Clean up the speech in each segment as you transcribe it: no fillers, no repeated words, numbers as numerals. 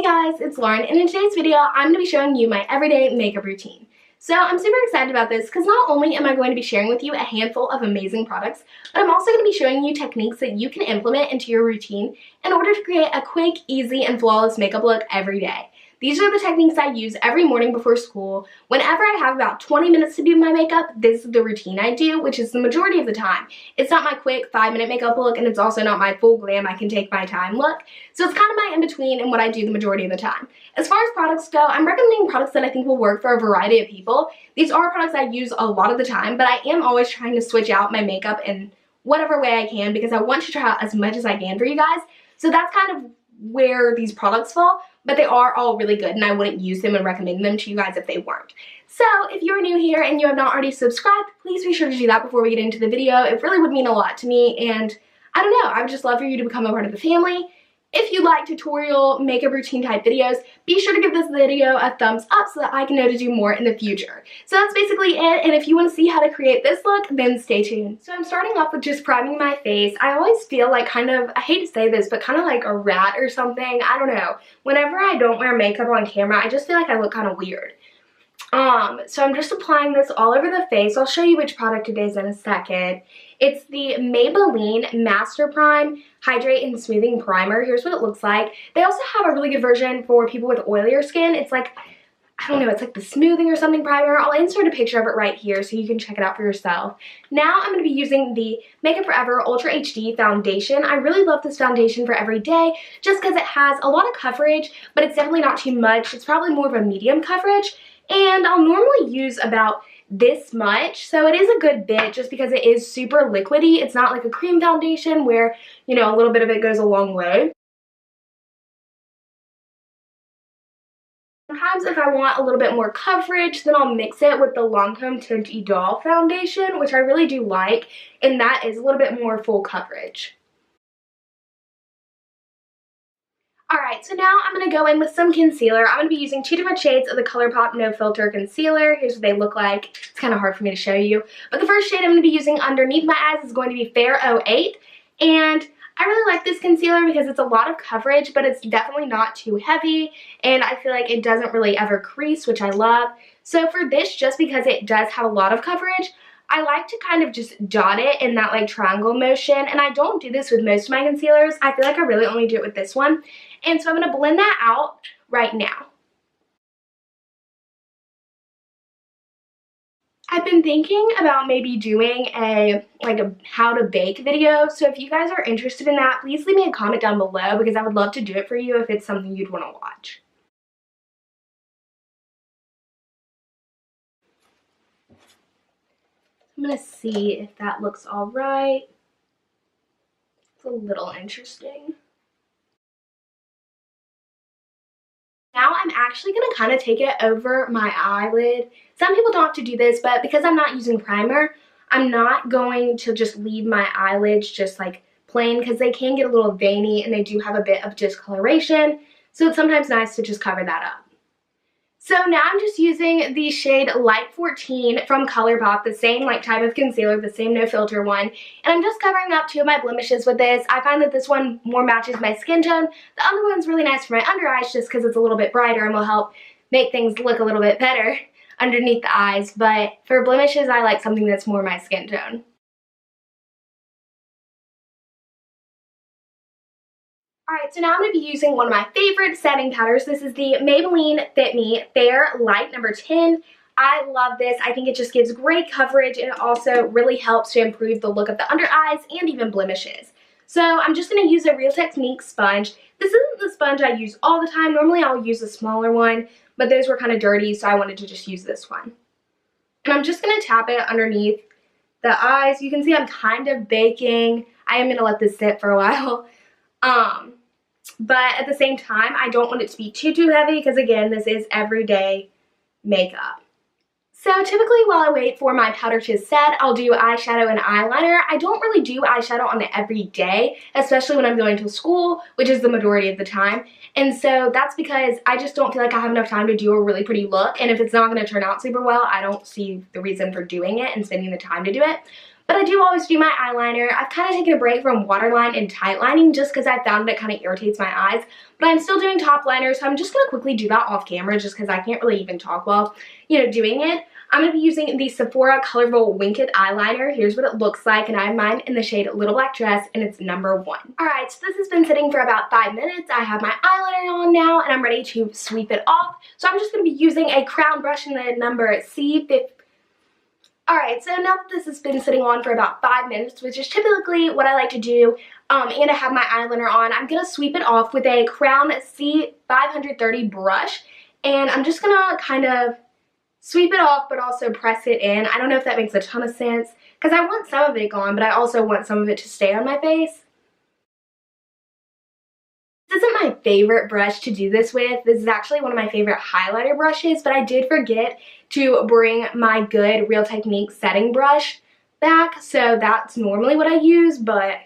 guys, it's Lauren, and in today's video, I'm going to be showing you my everyday makeup routine. So I'm super excited about this because not only am I going to be sharing with you a handful of amazing products, but I'm also going to be showing you techniques that you can implement into your routine in order to create a quick, easy, and flawless makeup look every day. These are the techniques I use every morning before school. Whenever I have about 20 minutes to do my makeup, this is the routine I do, which is the majority of the time. It's not my quick 5-minute makeup look, and it's also not my full glam, I can take my time look. So it's kind of my in-between and what I do the majority of the time. As far as products go, I'm recommending products that I think will work for a variety of people. These are products I use a lot of the time, but I am always trying to switch out my makeup in whatever way I can because I want to try out as much as I can for you guys. So that's kind of where these products fall, but they are all really good and I wouldn't use them and recommend them to you guys if they weren't. So if you're new here and you have not already subscribed, please be sure to do that before we get into the video. It really would mean a lot to me, and I don't know, I would just love for you to become a part of the family. If you like tutorial makeup routine type videos, be sure to give this video a thumbs up so that I can know to do more in the future. So that's basically it, and if you want to see how to create this look, then stay tuned. So I'm starting off with just priming my face. I always feel like kind of, I hate to say this, but kind of like a rat or something. I don't know. Whenever I don't wear makeup on camera, I just feel like I look kind of weird. So I'm just applying this all over the face. I'll show you which product it is in a second. It's the Maybelline Master Prime Hydrate and Smoothing Primer. Here's what it looks like. They also have a really good version for people with oilier skin. It's like, I don't know, it's like the smoothing or something primer. I'll insert a picture of it right here so you can check it out for yourself. Now I'm going to be using the Makeup Forever Ultra HD Foundation. I really love this foundation for every day just because it has a lot of coverage, but it's definitely not too much. It's probably more of a medium coverage, and I'll normally use about this much, so it is a good bit just because it is super liquidy. It's not like a cream foundation where, you know, a little bit of it goes a long way. Sometimes if I want a little bit more coverage, then I'll mix it with the Lancome Tint Idole foundation, which I really do like, and that is a little bit more full coverage. Alright, so now I'm going to go in with some concealer. I'm going to be using 2 different shades of the ColourPop No Filter Concealer. Here's what they look like. It's kind of hard for me to show you. But the first shade I'm going to be using underneath my eyes is going to be Fair 08. And I really like this concealer because it's a lot of coverage, but it's definitely not too heavy. And I feel like it doesn't really ever crease, which I love. So for this, just because it does have a lot of coverage, I like to kind of just dot it in that like triangle motion, and I don't do this with most of my concealers. I feel like I really only do it with this one. And so I'm going to blend that out right now. I've been thinking about maybe doing a how to bake video, so if you guys are interested in that, please leave me a comment down below because I would love to do it for you if it's something you'd want to watch. I'm going to see if that looks alright. It's a little interesting. Now I'm actually going to kind of take it over my eyelid. Some people don't have to do this, but because I'm not using primer, I'm not going to just leave my eyelids just like plain because they can get a little veiny and they do have a bit of discoloration. So it's sometimes nice to just cover that up. So now I'm just using the shade Light 14 from ColourPop, the same like type of concealer, the same no filter one. And I'm just covering up 2 of my blemishes with this. I find that this one more matches my skin tone. The other one's really nice for my under eyes just because it's a little bit brighter and will help make things look a little bit better underneath the eyes. But for blemishes, I like something that's more my skin tone. Alright, so now I'm going to be using one of my favorite setting powders. This is the Maybelline Fit Me Fair Light number 10. I love this. I think it just gives great coverage and it also really helps to improve the look of the under eyes and even blemishes. So I'm just going to use a Real Technique sponge. This isn't the sponge I use all the time. Normally I'll use a smaller one, but those were kind of dirty, so I wanted to just use this one. And I'm just going to tap it underneath the eyes. You can see I'm kind of baking. I am going to let this sit for a while. But at the same time, I don't want it to be too heavy because, again, this is everyday makeup. So typically while I wait for my powder to set, I'll do eyeshadow and eyeliner. I don't really do eyeshadow on it every day, especially when I'm going to school, which is the majority of the time. And so that's because I just don't feel like I have enough time to do a really pretty look. And if it's not going to turn out super well, I don't see the reason for doing it and spending the time to do it. But I do always do my eyeliner. I've kind of taken a break from waterline and tight lining just because I found that it kind of irritates my eyes. But I'm still doing top liner, so I'm just going to quickly do that off camera just because I can't really even talk while, doing it. I'm going to be using the Sephora Colorful Winked eyeliner. Here's what it looks like, and I have mine in the shade Little Black Dress, and it's number 1. Alright, so this has been sitting for about 5 minutes. I have my eyeliner on now, and I'm ready to sweep it off. So I'm just going to be using a crown brush in the number C50. Alright, so now that this has been sitting on for about 5 minutes, which is typically what I like to do, and I have my eyeliner on, I'm going to sweep it off with a Crown C530 brush, and I'm just going to kind of sweep it off but also press it in. I don't know if that makes a ton of sense, because I want some of it gone, but I also want some of it to stay on my face. This isn't my favorite brush to do this with. This is actually one of my favorite highlighter brushes, but I did forget to bring my good Real Technique setting brush back, so that's normally what I use, but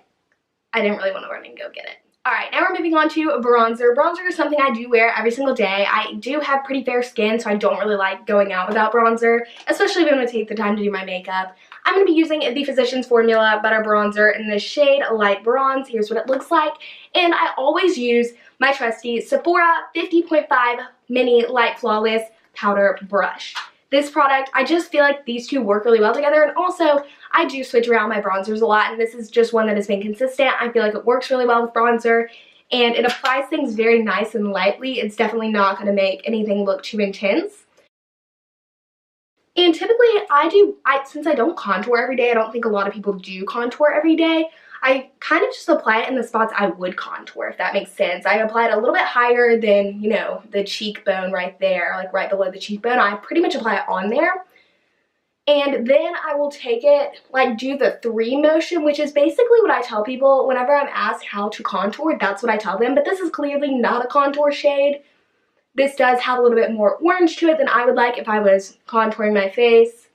I didn't really want to run and go get it. Alright, now we're moving on to bronzer. Bronzer is something I do wear every single day. I do have pretty fair skin, so I don't really like going out without bronzer, especially when I take the time to do my makeup. I'm going to be using the Physicians Formula Butter Bronzer in the shade Light Bronze. Here's what it looks like. And I always use my trusty Sephora 50.5 Mini Light Flawless Powder Brush. This product, I just feel like these two work really well together, and also I do switch around my bronzers a lot, and this is just one that has been consistent. I feel like it works really well with bronzer, and it applies things very nice and lightly. It's definitely not going to make anything look too intense. And typically, since I don't contour every day, I don't think a lot of people do contour every day, I kind of just apply it in the spots I would contour, if that makes sense. I apply it a little bit higher than, the cheekbone right there, like right below the cheekbone. I pretty much apply it on there. And then I will take it, do the 3 motion, which is basically what I tell people whenever I'm asked how to contour. That's what I tell them, but this is clearly not a contour shade. This does have a little bit more orange to it than I would like if I was contouring my face.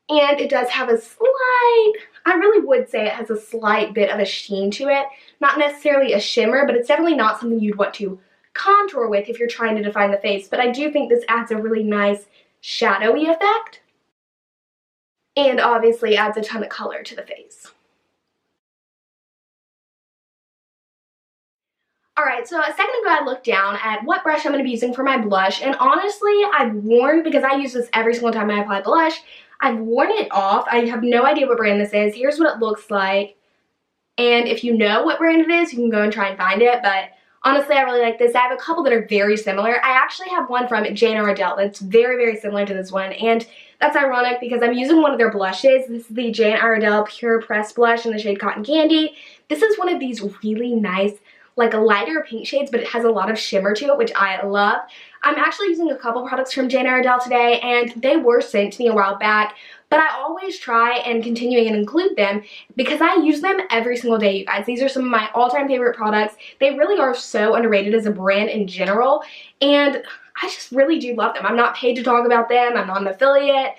And it does have a slight, I really would say it has a slight bit of a sheen to it. Not necessarily a shimmer, but it's definitely not something you'd want to contour with if you're trying to define the face. But I do think this adds a really nice shadowy effect. And obviously adds a ton of color to the face. Alright, so a second ago I looked down at what brush I'm going to be using for my blush, and honestly I've worn, because I use this every single time I apply blush, I've worn it off. I have no idea what brand this is. Here's what it looks like, and if you know what brand it is, you can go and try and find it, but honestly I really like this. I have a couple that are very similar. I actually have one from Jane Iredale that's very, very similar to this one, and that's ironic because I'm using one of their blushes. This is the Jane Iredale Pure Pressed Blush in the shade Cotton Candy. This is one of these really nice, lighter pink shades, but it has a lot of shimmer to it, which I love. I'm actually using a couple products from Jane Iredale today, and they were sent to me a while back, but I always try and continuing and include them because I use them every single day, you guys. These are some of my all-time favorite products. They really are so underrated as a brand in general, and I just really do love them. I'm not paid to talk about them. I'm not an affiliate.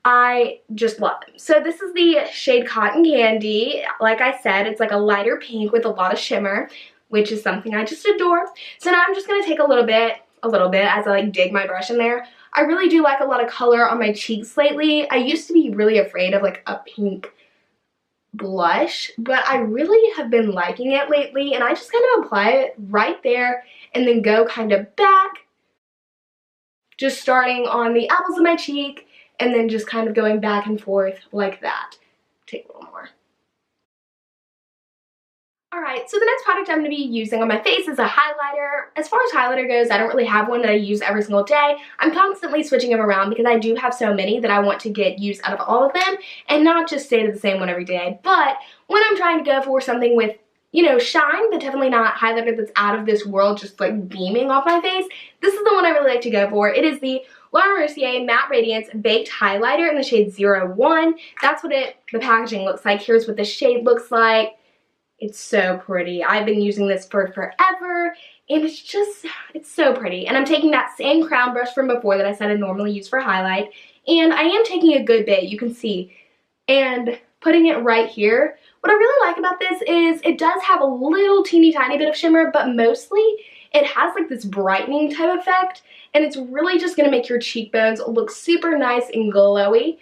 I just love them. So this is the shade Cotton Candy. Like I said, it's like a lighter pink with a lot of shimmer, which is something I just adore. So now I'm just going to take a little bit as I dig my brush in there. I really do like a lot of color on my cheeks lately. I used to be really afraid of a pink blush, but I really have been liking it lately, and I just kind of apply it right there and then go kind of back, just starting on the apples of my cheek and then just kind of going back and forth like that. Take a little more. Alright, so the next product I'm going to be using on my face is a highlighter. As far as highlighter goes, I don't really have one that I use every single day. I'm constantly switching them around because I do have so many that I want to get use out of all of them and not just stay to the same one every day. But when I'm trying to go for something with, shine, but definitely not highlighter that's out of this world, just beaming off my face, this is the one I really like to go for. It is the Mercier Matte Radiance Baked Highlighter in the shade 01. That's what the packaging looks like. Here's what the shade looks like. It's so pretty. I've been using this for forever, and it's so pretty. And I'm taking that same crown brush from before that I said I normally use for highlight, and I am taking a good bit, you can see, and putting it right here. What I really like about this is it does have a little teeny tiny bit of shimmer, but mostly it has this brightening type effect, and it's really just going to make your cheekbones look super nice and glowy.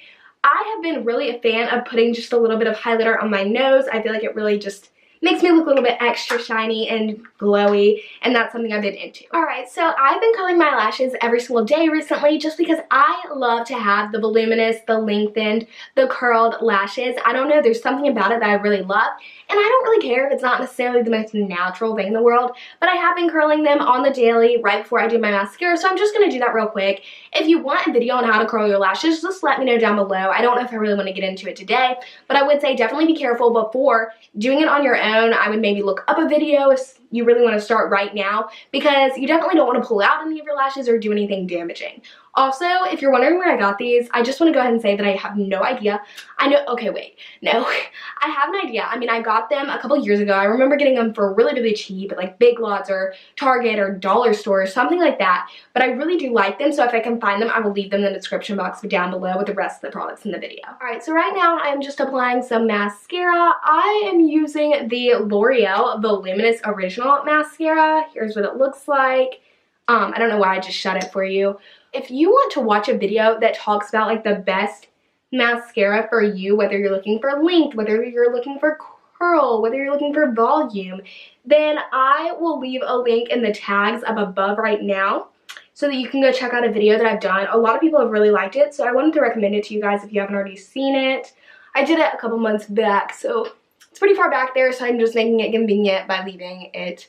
I have been really a fan of putting just a little bit of highlighter on my nose. I feel like it really just makes me look a little bit extra shiny and glowy, and that's something I've been into. Alright, so I've been curling my lashes every single day recently just because I love to have the voluminous, the lengthened, the curled lashes. I don't know, there's something about it that I really love, and I don't really care if it's not necessarily the most natural thing in the world, but I have been curling them on the daily right before I do my mascara, so I'm just going to do that real quick. If you want a video on how to curl your lashes, just let me know down below. I don't know if I really want to get into it today, but I would say definitely be careful before doing it on your own. I would maybe look up a video if you really want to start right now, because you definitely don't want to pull out any of your lashes or do anything damaging. Also, if you're wondering where I got these, I just want to go ahead and say that I have no idea. I know, okay, wait, no, I have an idea. I mean, I got them a couple years ago. I remember getting them for really, really cheap at like Big Lots or Target or dollar stores, something like that. But I really do like them, so if I can find them, I will leave them in the description box down below with the rest of the products in the video. Alright, so right now I am just applying some mascara. I am using the L'Oreal Voluminous Original Mascara. Here's what it looks like. I don't know why I just shut it for you. If you want to watch a video that talks about like the best mascara for you, whether you're looking for length, whether you're looking for curl, whether you're looking for volume, then I will leave a link in the tags up above right now so that you can go check out a video that I've done. A lot of people have really liked it, so I wanted to recommend it to you guys if you haven't already seen it. I did it a couple months back, so it's pretty far back there, so I'm just making it convenient by leaving it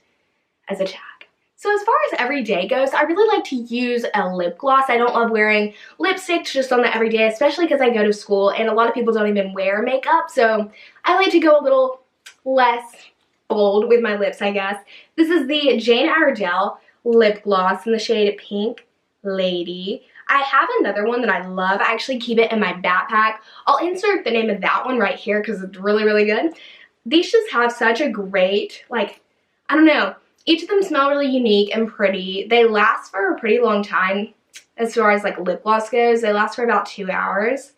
as a tag. So as far as everyday goes, I really like to use a lip gloss. I don't love wearing lipstick just on the everyday, especially because I go to school and a lot of people don't even wear makeup. So I like to go a little less bold with my lips, I guess. This is the Jane Iredale lip gloss in the shade Pink Lady. I have another one that I love. I actually keep it in my backpack. I'll insert the name of that one right here because it's really, really good. These just have such a great, like, I don't know. Each of them smell really unique and pretty. They last for a pretty long time as far as like lip gloss goes. They last for about 2 hours.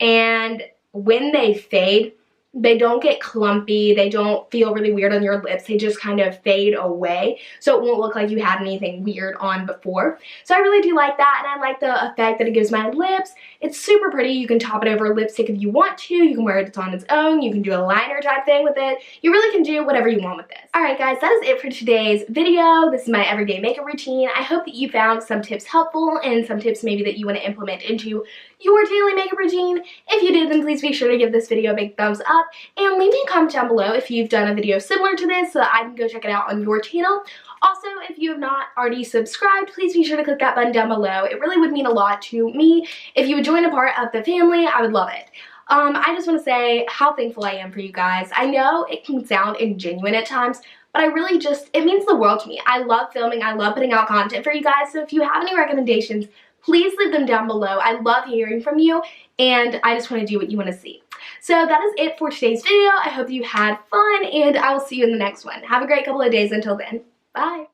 And when they fade, they don't get clumpy. They don't feel really weird on your lips. They just kind of fade away. So it won't look like you had anything weird on before. So I really do like that. And I like the effect that it gives my lips. It's super pretty. You can top it over lipstick if you want to. You can wear it on its own. You can do a liner type thing with it. You really can do whatever you want with this. Alright guys, that is it for today's video. This is my everyday makeup routine. I hope that you found some tips helpful and some tips maybe that you want to implement into your daily makeup routine. If you did, then please be sure to give this video a big thumbs up and leave me a comment down below if you've done a video similar to this so that I can go check it out on your channel. Also, if you have not already subscribed, please be sure to click that button down below. It really would mean a lot to me. If you would join a part of the family, I would love it. I just want to say how thankful I am for you guys. I know it can sound ingenuine at times, but I really just, it means the world to me. I love filming. I love putting out content for you guys. So if you have any recommendations, please leave them down below. I love hearing from you, and I just want to do what you want to see. So that is it for today's video. I hope you had fun, and I will see you in the next one. Have a great couple of days until then. Bye.